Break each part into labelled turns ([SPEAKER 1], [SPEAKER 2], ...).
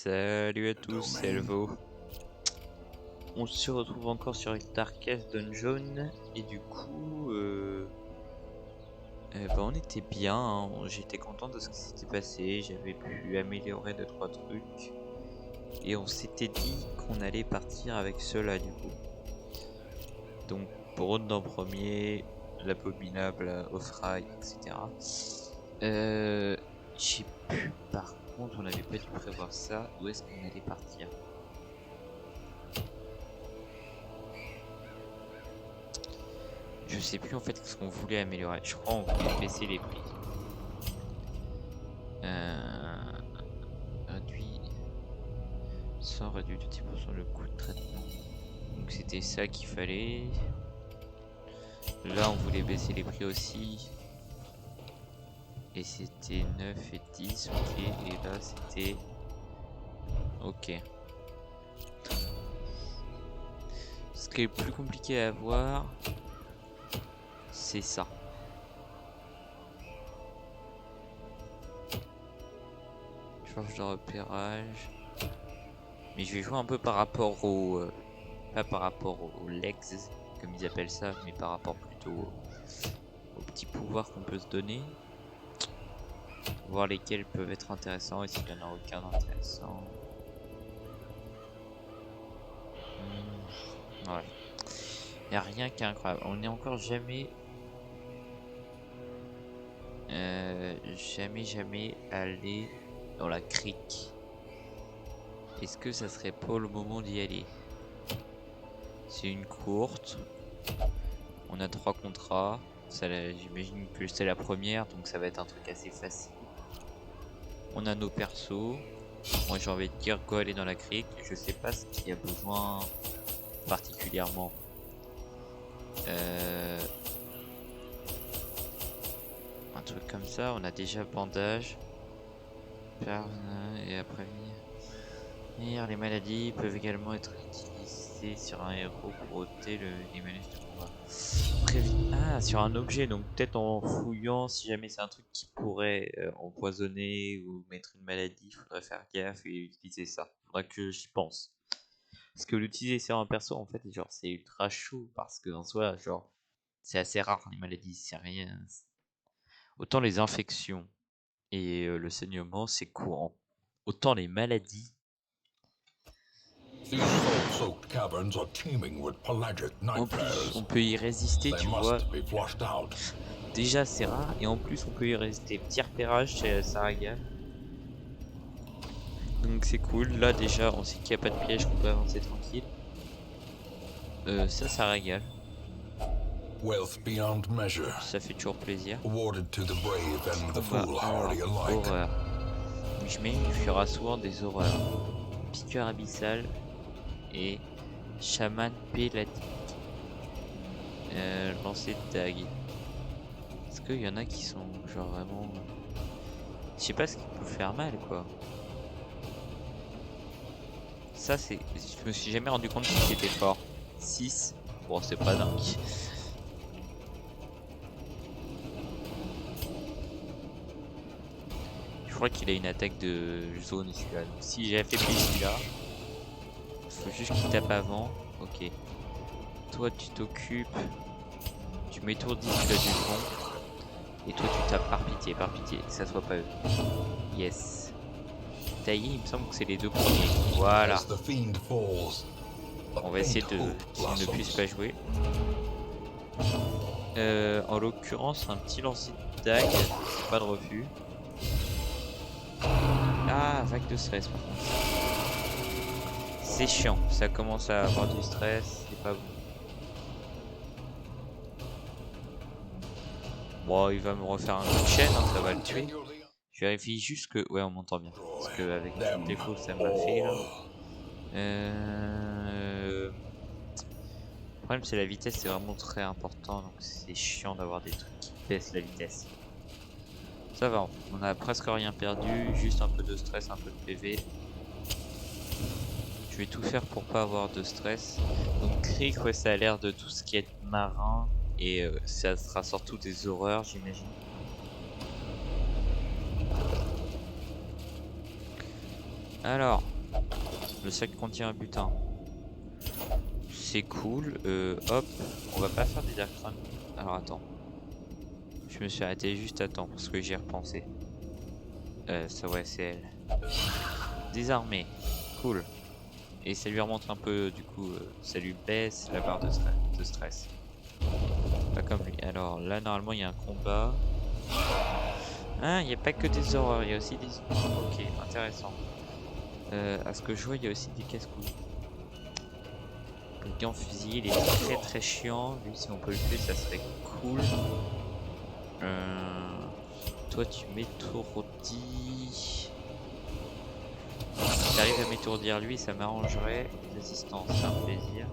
[SPEAKER 1] Salut à tous, c'est Elvo. On se retrouve encore sur une Darkest Dungeon et du coup, on était bien, hein. J'étais content de ce qui s'était passé, j'avais pu améliorer 2-3 trucs et on s'était dit qu'on allait partir avec cela du coup. Donc Brown en premier, l'abominable Offray, etc. J'ai pu, par contre, on n'avait pas dû prévoir ça. Où est-ce qu'on allait partir? Je sais plus en fait ce qu'on voulait améliorer. Je crois qu'on voulait baisser les prix. Réduit. Sans réduit de 10% le coût de traitement. Donc c'était ça qu'il fallait. Là on voulait baisser les prix aussi. Et c'était 9 et 10, ok. Et là c'était... Ok. Ce qui est plus compliqué à voir, c'est ça. Charge de repérage. Mais je vais jouer un peu par rapport au... pas par rapport aux legs, comme ils appellent ça, mais par rapport plutôt aux petits pouvoirs qu'on peut se donner. Voir lesquels peuvent être intéressants et s'il n'y en a aucun d'intéressant. Ouais. Il n'y a rien qui est incroyable. On n'est encore jamais... jamais allé dans la crique. Est-ce que ça serait pas le moment d'y aller? C'est une courte. On a 3 contrats. J'imagine que c'est la première, donc ça va être un truc assez facile. On a nos persos. Moi j'ai envie de dire go aller dans la crique. Je sais pas ce qu'il y a besoin particulièrement. Un truc comme ça, on a déjà bandage. Et après les maladies peuvent également être utilisées sur un héros pour ôter les malus de combat. Ah, sur un objet, donc peut-être en fouillant, si jamais c'est un truc qui pourrait empoisonner ou mettre une maladie, il faudrait faire gaffe et utiliser ça. Faudra que j'y pense. Parce que l'utiliser sur un perso, en fait, genre c'est ultra chaud parce que en soi, genre c'est assez rare les maladies, c'est rien. Autant les infections et le saignement, c'est courant. Autant les maladies. En plus, on peut y résister, tu vois. Déjà, c'est rare, et en plus, on peut y résister. Petit repérage, ça régale. Donc, c'est cool. Là, déjà, on sait qu'il n'y a pas de piège, qu'on peut avancer tranquille. Ça régale. Ça fait toujours plaisir. Horreur. Je mets, il fera souvent des horreurs. Piqueur abyssal et chaman pélatique. Lancer de dague. Est-ce qu'il y en a qui sont genre vraiment... Je sais pas ce qui peut faire mal quoi. Ça c'est... Je me suis jamais rendu compte si c'était fort. 6. Bon c'est pas dingue. Je crois qu'il a une attaque de zone celui-là. Donc si j'ai affaibli celui-là, il faut juste qu'il tape avant. Ok. Toi tu t'occupes. Tu m'étourdis celui-là du fond. Et toi tu tapes par pitié, que ça soit pas eux. Yes. Taillé, il me semble que c'est les deux premiers. Voilà. On va essayer de qu'ils ne puissent pas jouer. En l'occurrence, un petit lancer de dague, pas de refus. Ah, vague de stress par contre. C'est chiant, ça commence à avoir du stress, c'est pas bon. Bon, il va me refaire un coup de chaîne, hein, ça va le tuer. Je vérifie juste que... Ouais, on m'entend bien. Parce que avec le défaut que ça m'a fait là... Le problème c'est la vitesse, c'est vraiment très important. Donc c'est chiant d'avoir des trucs qui baissent la vitesse. Ça va, on a presque rien perdu. Juste un peu de stress, un peu de PV. Je vais tout faire pour pas avoir de stress. Donc Creek, ouais, ça a l'air de tout ce qui est marin. Et ça sera surtout des horreurs, j'imagine. Alors, Le sac contient un butin. C'est cool. Hop, on va pas faire des dark runs. Alors attends. Je me suis arrêté juste à temps parce que j'y ai repensé. Ça ouais, c'est elle. Désarmé. Cool. Et ça lui remonte un peu, du coup, ça lui baisse la barre de stress. Pas comme lui. Alors là, normalement, il y a un combat. Ah, il n'y a pas que des horreurs, il y a aussi des... Ok, intéressant. À ce que je vois, il y a aussi des casse-couilles. Le gant fusillé, il est très chiant. Lui, si on peut le tuer, ça serait cool. Toi, tu m'étourdis. Si t'arrives à m'étourdir lui, ça m'arrangerait. Résistance, c'est un plaisir.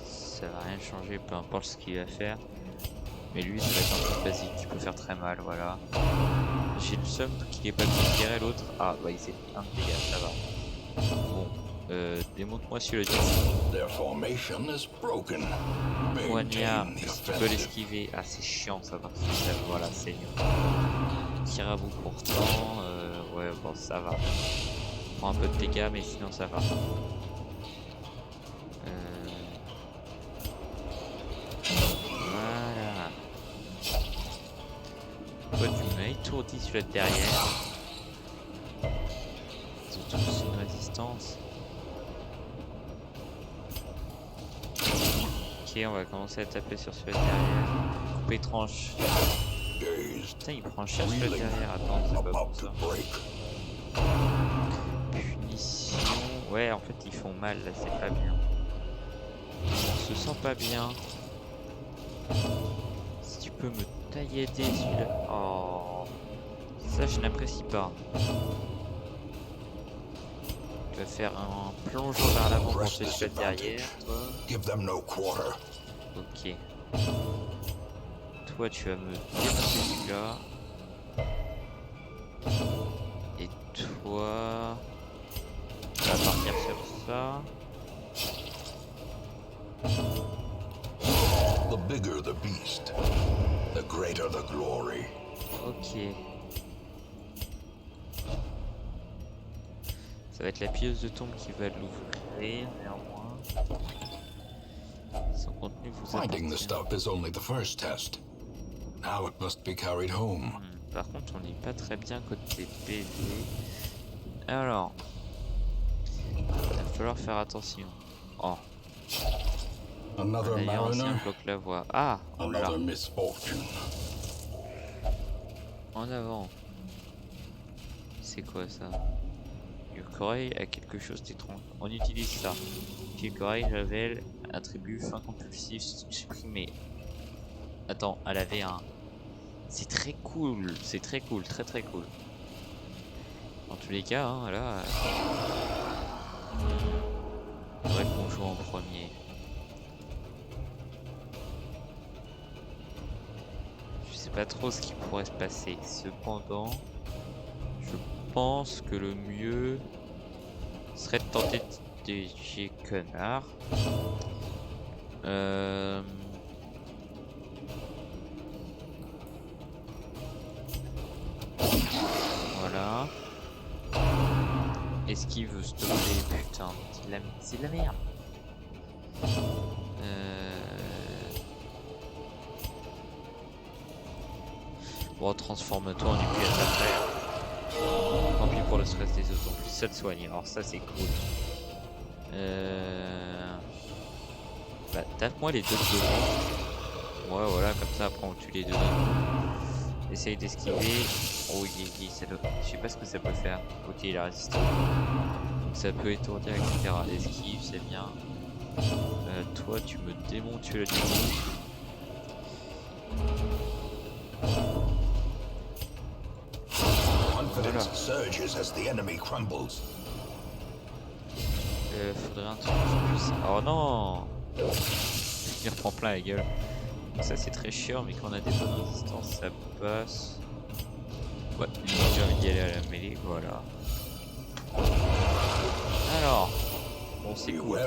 [SPEAKER 1] Ça va rien changer, peu importe ce qu'il va faire. Mais lui, ça va être un peu basique, tu peux faire très mal, voilà. J'ai le seum qu'il est pas considéré l'autre. Ah, bah il s'est pris un dégât, ça va. Bon, démontre-moi si le poignard, si tu peux l'esquiver. Ah, c'est chiant ça, parce que voilà, c'est mieux. Tire à bout pourtant, ouais, bon, ça va. Prends un peu de dégâts, mais sinon ça va. Voilà. Toi, tu m'as étourdi sur le derrière. Ils ont tous une résistance. Ok, on va commencer à taper sur celui derrière. Couper tranche. Putain, il prend cher celui derrière. Attends, c'est pas bon ça. Punition. Ouais, en fait, ils font mal là, c'est pas bien. On se sent pas bien. Si tu peux me taillader celui-là. Oh, ça, je n'apprécie pas. Tu vas faire un plongeon vers l'avant pour te tuer derrière, toi. Ok. Toi, tu vas me démonter celui-là. Et toi... tu vas partir sur ça.
[SPEAKER 2] The bigger the beast, the greater the glory.
[SPEAKER 1] Ok. Ça va être la pieuse de tombe qui va l'ouvrir, néanmoins. Son contenu vous
[SPEAKER 2] Finding the
[SPEAKER 1] appartient.
[SPEAKER 2] stuff is only the first test. Now it must be carried home.
[SPEAKER 1] Par contre, on n'est pas très bien côté PV. Alors, il va falloir faire attention. Oh,
[SPEAKER 2] Another
[SPEAKER 1] d'ailleurs, ancien
[SPEAKER 2] mariner,
[SPEAKER 1] bloque la voie. Ah, on l'a.
[SPEAKER 2] another misfortune.
[SPEAKER 1] En avant. C'est quoi ça? Corail a quelque chose d'étrange. On utilise ça. Corail révèle attribut fin compulsif supprimé. Attends, elle avait un. C'est très cool, très cool. Dans tous les cas, hein, là. Faudrait qu'on joue en premier. Je sais pas trop ce qui pourrait se passer. Cependant, je pense que le mieux serait de tenter des connard. Voilà. Esquive stopper, putain, c'est de la merde. Bon, transforme-toi en UPS après. Tant pis pour le stress des autres, en plus ça te soigne, alors ça c'est cool. Bah, tape-moi les deux devant. Ouais, voilà, comme ça après on tue les deux. Essaye d'esquiver. Oh, ça doit... je sais pas ce que ça peut faire. Ok, il a résisté. Donc ça peut étourdir, etc. Esquive, c'est bien. Toi, tu me démontes, tu le démontes.
[SPEAKER 2] Confidence surges as the enemy crumbles.
[SPEAKER 1] Faudrait un truc qui puisse... Oh non. Il reprend plein la gueule. Donc ça c'est très chiant, mais quand on a des bonnes résistances, ça passe. Ouais, j'ai envie d'y aller à la mêlée, voilà. Alors, bon c'est cool.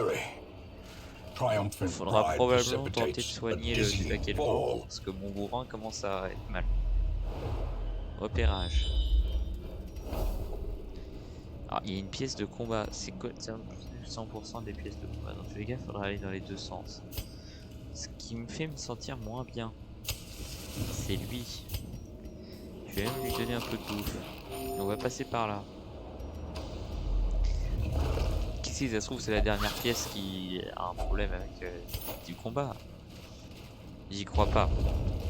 [SPEAKER 1] Il faudra probablement tenter de soigner le laquelle parce que mon bourrin commence à être mal. Repérage. Alors, il y a une pièce de combat. C'est quoi? C'est 100% des pièces de combat. Dans tous les cas, il faudra aller dans les deux sens. Ce qui me fait me sentir moins bien, c'est lui. Je vais même lui donner un peu de bouffe. On va passer par là. Qu'est-ce que ça se trouve, c'est la dernière pièce qui a un problème avec du combat. J'y crois pas.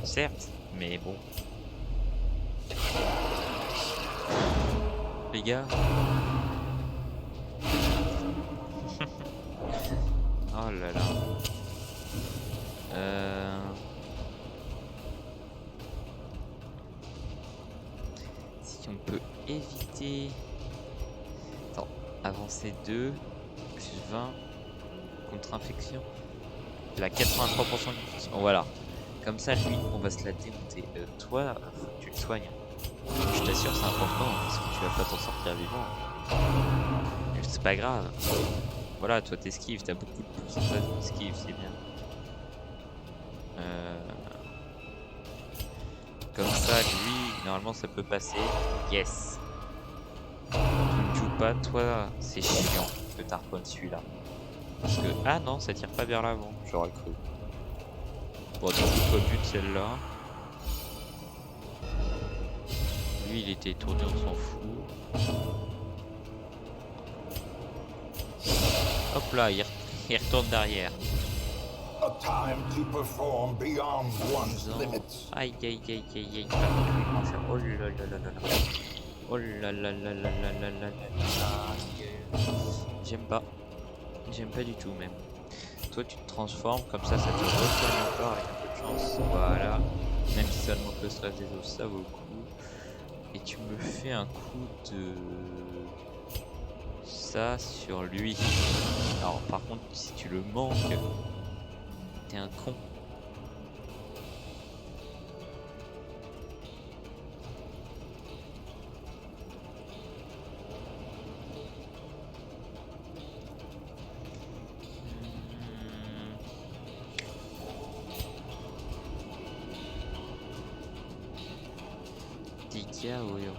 [SPEAKER 1] Certes, mais bon. Les gars. Oh là là. Si on peut éviter... Attends, avancer 2, plus 20, contre-infection. La 83% d'infection. Oh, voilà. Comme ça, lui, on va se la démonter. Toi, faut que tu le soignes. Je t'assure, c'est important, parce que tu vas pas t'en sortir vivant. C'est pas grave. Voilà, toi t'esquives, t'as beaucoup de pourcentage d'esquive, c'est bien. Comme ça, lui, normalement ça peut passer. Yes. Tu ne joues pas, toi, c'est chiant que t'harponnes celui-là. Parce que... Ah non, ça tire pas vers l'avant, j'aurais cru. Bon, du coup, pas but celle-là. Lui, il était étourdi, on s'en fout. Hop là, il retourne derrière.
[SPEAKER 2] A time to perform beyond one's limits.
[SPEAKER 1] Aïe aïe aïe aïe aïe. Oh là là là là là. Oh là là là là là là là là. J'aime pas. J'aime pas du tout même. Toi tu te transformes, comme ça te resoigne encore avec un peu de chance. Voilà. Même si ça demande le stress des os, ça vaut le coup. Et tu me fais un coup de... ça sur lui. Alors par contre si tu le manques, t'es un con. Dégâts au héros.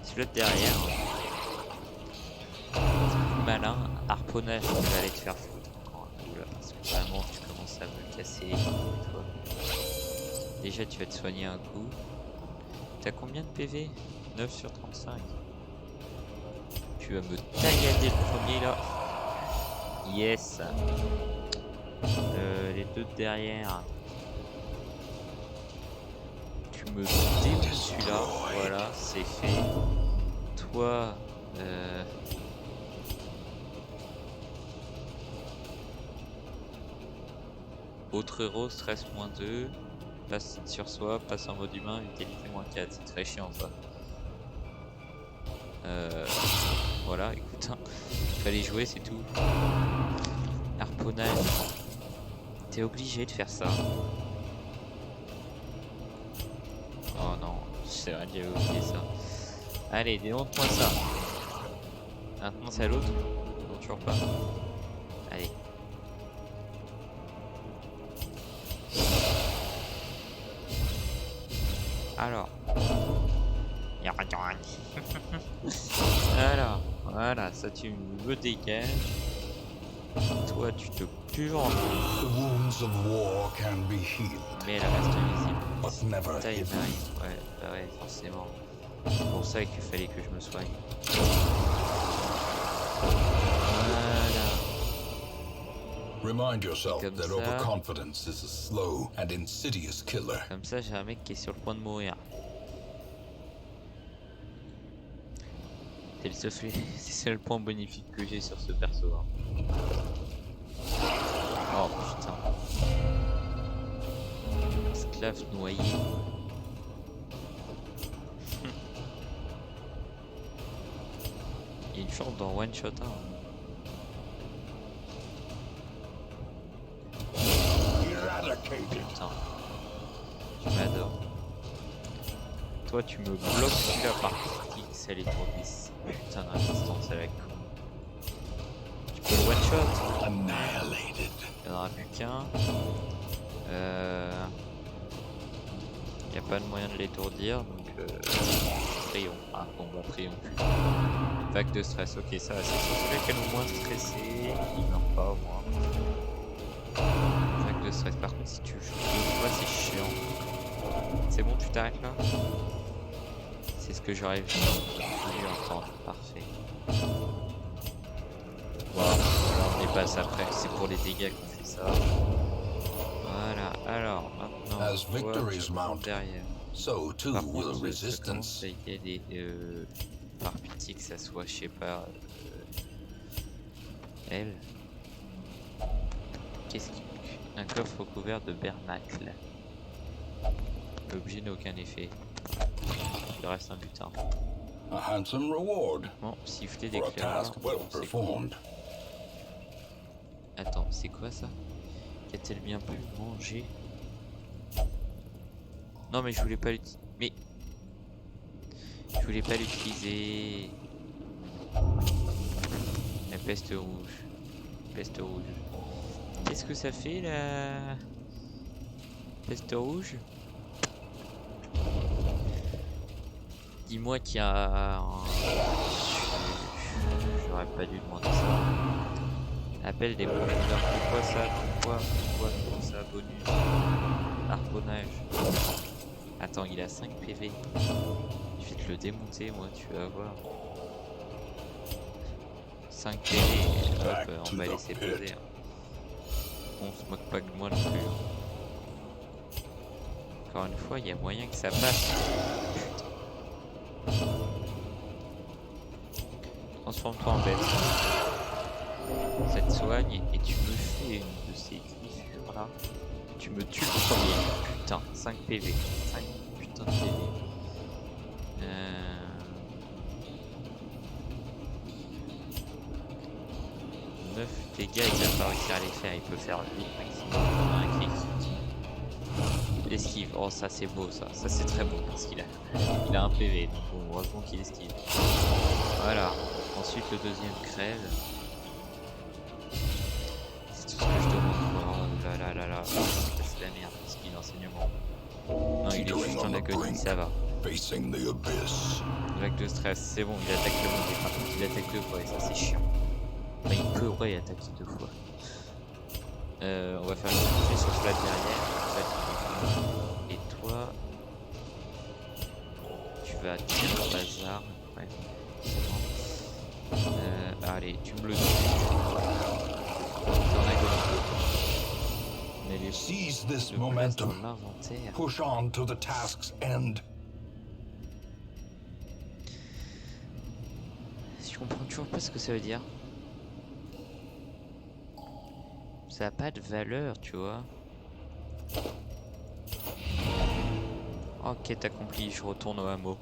[SPEAKER 1] Celui-là de derrière, c'est malin, harponnage, tu vas aller te faire foutre encore un coup là, parce que vraiment tu commences à me casser les couilles, toi. Déjà tu vas te soigner un coup. T'as combien de PV? 9 sur 35. Tu vas me tagader le premier là. Yes. Les deux de derrière. Tu me démontes celui-là. Voilà, c'est fait. Toi, autre héros, stress -2, passe sur soi, passe en mode humain, vitalité -4, c'est très chiant ça. Voilà, écoute, hein, fallait jouer, c'est tout. Harponnage, t'es obligé de faire ça. Oh non, c'est vrai, j'avais oublié ça. Allez, démonte-moi ça. Maintenant c'est à l'autre. Non, toujours pas. Allez. Alors. Alors, voilà, ça tu me dégages. Toi tu te pures.
[SPEAKER 2] The wounds of war can be healed,
[SPEAKER 1] Mais elle reste visible.
[SPEAKER 2] but never
[SPEAKER 1] Taille
[SPEAKER 2] hidden.
[SPEAKER 1] m'arrive. Ouais, bah ouais, forcément. C'est pour ça qu'il fallait que je me soigne. Voilà.
[SPEAKER 2] Remind yourself
[SPEAKER 1] Comme
[SPEAKER 2] that
[SPEAKER 1] ça.
[SPEAKER 2] overconfidence is a slow and insidious killer.
[SPEAKER 1] Comme ça, j'ai un mec qui est sur le point de mourir. C'est le seul point bénéfique que j'ai sur ce perso. Hein. Oh putain. Esclave noyé. Il y a une chance dans one shot. Hein. Putain. Tu m'adores. Toi tu me bloques celui-là par X, elle est trop 10. Putain d'insistance à la con. Tu peux le one shot.
[SPEAKER 2] Annihilated.
[SPEAKER 1] Non, aura plus qu'un. Y a pas de moyen de l'étourdir, donc prions. Ah bon bah prions plus. Vague de stress, ok ça va, c'est sur celui qui est le moins stressé, il meurt pas au moins. Vague de stress, par contre si tu joues 2 fois c'est chiant. C'est bon, tu t'arrêtes là? C'est ce que j'aurais voulu entendre, parfait. Voilà, on y passe après, c'est pour les dégâts qu'on fait ça. Voilà, alors maintenant,
[SPEAKER 2] As
[SPEAKER 1] toi,
[SPEAKER 2] victories
[SPEAKER 1] tu
[SPEAKER 2] mount,
[SPEAKER 1] montes derrière.
[SPEAKER 2] so too
[SPEAKER 1] Par
[SPEAKER 2] will
[SPEAKER 1] contre, ça
[SPEAKER 2] resistance.
[SPEAKER 1] commence à y aller, par pitié que ça soit, je sais pas, elle. Qu'est-ce qui... Un coffre recouvert de bernacle. L'objet n'a aucun effet. Il reste un butin.
[SPEAKER 2] A handsome reward
[SPEAKER 1] Bon, sifflet
[SPEAKER 2] for a
[SPEAKER 1] d'éclaireur.
[SPEAKER 2] task well
[SPEAKER 1] C'est cool.
[SPEAKER 2] performed.
[SPEAKER 1] Attends, c'est quoi ça? Qu'a-t-elle bien pu manger? Non mais je voulais pas l'utiliser. Mais... Je voulais pas l'utiliser. La peste rouge. Peste rouge. Qu'est-ce que ça fait la peste rouge? Dis-moi qu'il y a un... J'aurais pas dû demander ça. Appel des prometteurs. Pourquoi ça? Pourquoi ça? Bonus. Harponnage. Attends, il a 5 PV. Je vais te le démonter, moi, tu vas voir. 5 PV. Hop, on va laisser poser. On se moque pas de moi non plus. Encore une fois, il y a moyen que ça passe. Transforme-toi en bête. Ça te soigne et tu me fais une de ces griffures là. Tu me tues le premier. Putain, 5 PV. 5 putain de PV. 9 dégâts, il va pas réussir à les faire. Il peut faire 8 maximum. Un clic. Esquive. Oh, ça c'est beau ça. Ça c'est très beau parce qu'il a un PV. Donc bon, heureusement qu'il esquive. Voilà. Ensuite le deuxième crève. C'est tout ce que je demande. Oh là là là là. C'est la merde. Esquive enseignement. Non, il est juste en agonie, ça va.
[SPEAKER 2] Facing the abyss.
[SPEAKER 1] Vague de stress, c'est bon, il attaque le monde. Par contre, il attaque 2 fois et ça c'est chiant. Enfin, il peut attaquer 2 fois. On va faire une touche sur flat derrière. Et toi, tu vas tirer au bazar. Ouais. Allez, tu me le dis. T'en agonie. Mais les
[SPEAKER 2] Seize this
[SPEAKER 1] le place dans
[SPEAKER 2] momentum.
[SPEAKER 1] l'inventaire.
[SPEAKER 2] Push on to the task's end.
[SPEAKER 1] Je comprends toujours pas ce que ça veut dire. Ça a pas de valeur, tu vois. Oh, quête accomplie, je retourne au hameau.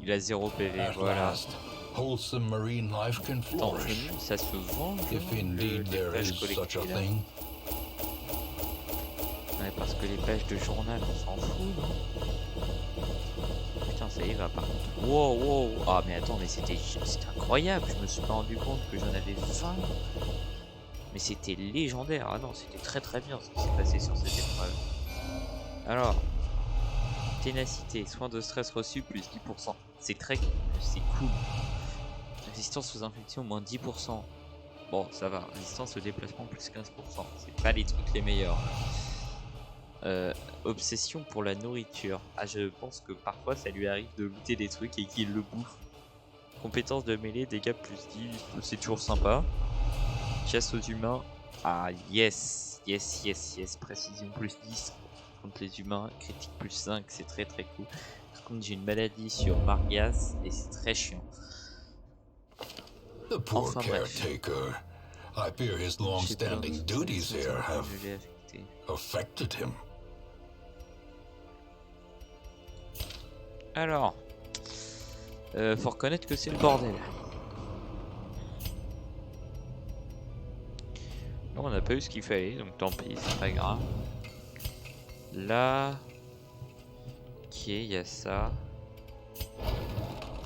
[SPEAKER 1] Il a 0 PV,
[SPEAKER 2] At
[SPEAKER 1] voilà.
[SPEAKER 2] last, wholesome marine life can
[SPEAKER 1] Attends, je me
[SPEAKER 2] flourish.
[SPEAKER 1] demande, ça se vend
[SPEAKER 2] If indeed
[SPEAKER 1] les
[SPEAKER 2] there
[SPEAKER 1] pages
[SPEAKER 2] is such a
[SPEAKER 1] collectées là.
[SPEAKER 2] thing.
[SPEAKER 1] Ouais, parce que les pages de journal, on s'en fout, non? Putain, ça y va par contre. Wow, wow. Ah, mais attends, mais c'était incroyable. Je me suis pas rendu compte que j'en avais 20. Mais c'était légendaire. Ah non, c'était très très bien ce qui s'est passé sur cette épreuve. Alors, ténacité, soin de stress reçu plus 10%. C'est cool. Résistance aux infections moins 10%. Bon, ça va. Résistance au déplacement plus 15%. C'est pas les trucs les meilleurs. Obsession pour la nourriture. Ah, je pense que parfois ça lui arrive de looter des trucs et qu'il le bouffe. Compétence de mêlée, dégâts plus 10, c'est toujours sympa. Chasse aux humains. Ah, yes. Précision plus 10 contre les humains. Critique plus 5, c'est très très cool. Par contre, j'ai une maladie sur Margas et c'est très chiant.
[SPEAKER 2] The poor
[SPEAKER 1] Enfin, bref.
[SPEAKER 2] caretaker. I fear his long-standing duties here have
[SPEAKER 1] Je l'ai affecté.
[SPEAKER 2] affected him.
[SPEAKER 1] Alors, faut reconnaître que c'est le bordel. Non, on n'a pas eu ce qu'il fallait, donc tant pis, c'est pas grave. Là, ok, il y a ça.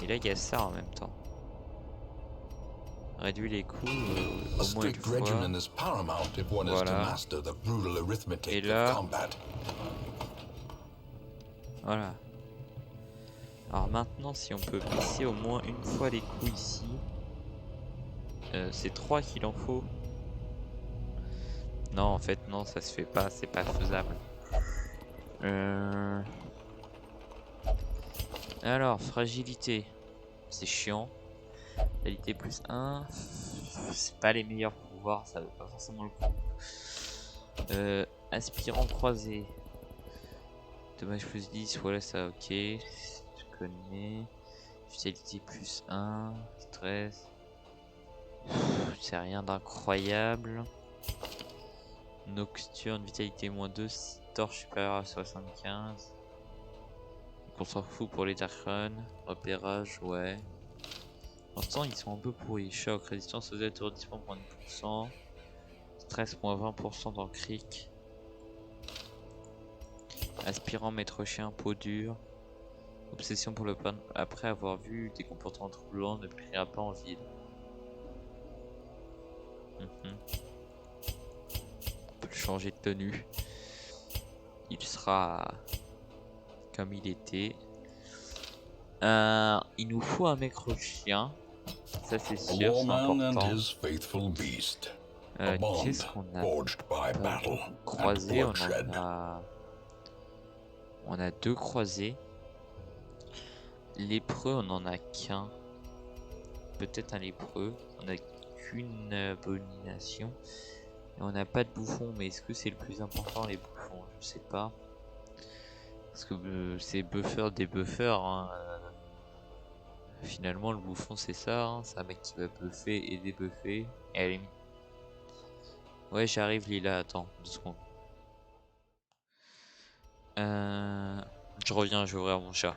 [SPEAKER 1] Et là, il y a ça en même temps. Réduit les coûts
[SPEAKER 2] A
[SPEAKER 1] au moins une
[SPEAKER 2] strict
[SPEAKER 1] fois.
[SPEAKER 2] regimen is paramount if one is to
[SPEAKER 1] Voilà.
[SPEAKER 2] master the brutal
[SPEAKER 1] Et
[SPEAKER 2] arithmetic
[SPEAKER 1] là-
[SPEAKER 2] of combat.
[SPEAKER 1] Voilà. Alors maintenant, si on peut glisser au moins une fois les coups ici. C'est 3 qu'il en faut. Non, en fait, non, ça se fait pas, c'est pas faisable. Alors, fragilité. C'est chiant. Qualité plus 1. C'est pas les meilleurs pouvoirs, ça veut pas forcément le coup. Aspirant croisé. Dommage plus 10, voilà ça, ok. Je connais. Vitalité plus 1. Stress. C'est rien d'incroyable. Nocturne, vitalité moins 2, torche supérieure à 75. Donc on s'en fout pour les Darkron. Repérage, ouais. Pour l'instant, ils sont un peu pourris. Choc, résistance aux étourdissements moins 10%. Stress moins 20% dans Cric. Aspirant, maître chien, peau dure. Obsession pour le pain. Après avoir vu des comportements troublants, ne priera pas en ville. On peut le changer de tenue. Il sera comme il était. Il nous faut un maître chien. Ça c'est
[SPEAKER 2] A
[SPEAKER 1] sûr, c'est
[SPEAKER 2] warman and
[SPEAKER 1] important.
[SPEAKER 2] his faithful beast. A
[SPEAKER 1] Qu'est-ce
[SPEAKER 2] bond
[SPEAKER 1] qu'on a
[SPEAKER 2] forged by
[SPEAKER 1] pas
[SPEAKER 2] battle
[SPEAKER 1] beaucoup
[SPEAKER 2] and
[SPEAKER 1] croisé?
[SPEAKER 2] bloodshed.
[SPEAKER 1] On a 2 croisés. Lépreux, on en a qu'un. Peut-être un lépreux. On a qu'une abomination. Et on n'a pas de bouffon. Mais est-ce que c'est le plus important, les bouffons? Je sais pas. Parce que c'est buffer des buffers. Hein. Finalement, le bouffon, c'est ça. Hein. C'est un mec qui va buffer et débuffer. Et à la limite- Ouais, j'arrive, Lila. Attends, 2 secondes. Je reviens, je vais ouvrir mon chat.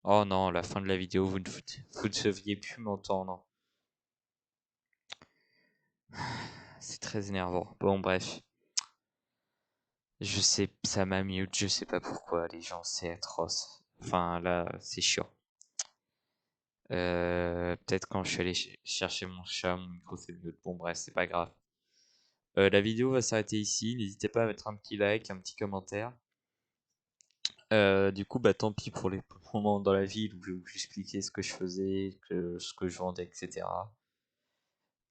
[SPEAKER 1] Oh non, la fin de la vidéo, vous ne deviez plus m'entendre. C'est très énervant. Bon, bref. Je sais, ça m'amuse, je sais pas pourquoi, les gens, c'est atroce. Enfin, là, c'est chiant. Peut-être quand je suis allé chercher mon chat, mon micro c'est mieux. Bon, bref, c'est pas grave. La vidéo va s'arrêter ici. N'hésitez pas à mettre un petit like, un petit commentaire. Du coup, bah tant pis pour les moments dans la ville où j'expliquais ce que je faisais, ce que je vendais, etc.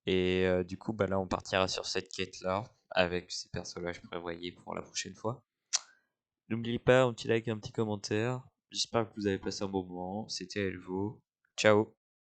[SPEAKER 1] Et du coup, bah là, on partira sur cette quête-là avec ces personnages prévoyés pour la prochaine fois. N'oubliez pas un petit like, un petit commentaire. J'espère que vous avez passé un bon moment. C'était Elvo. Ciao.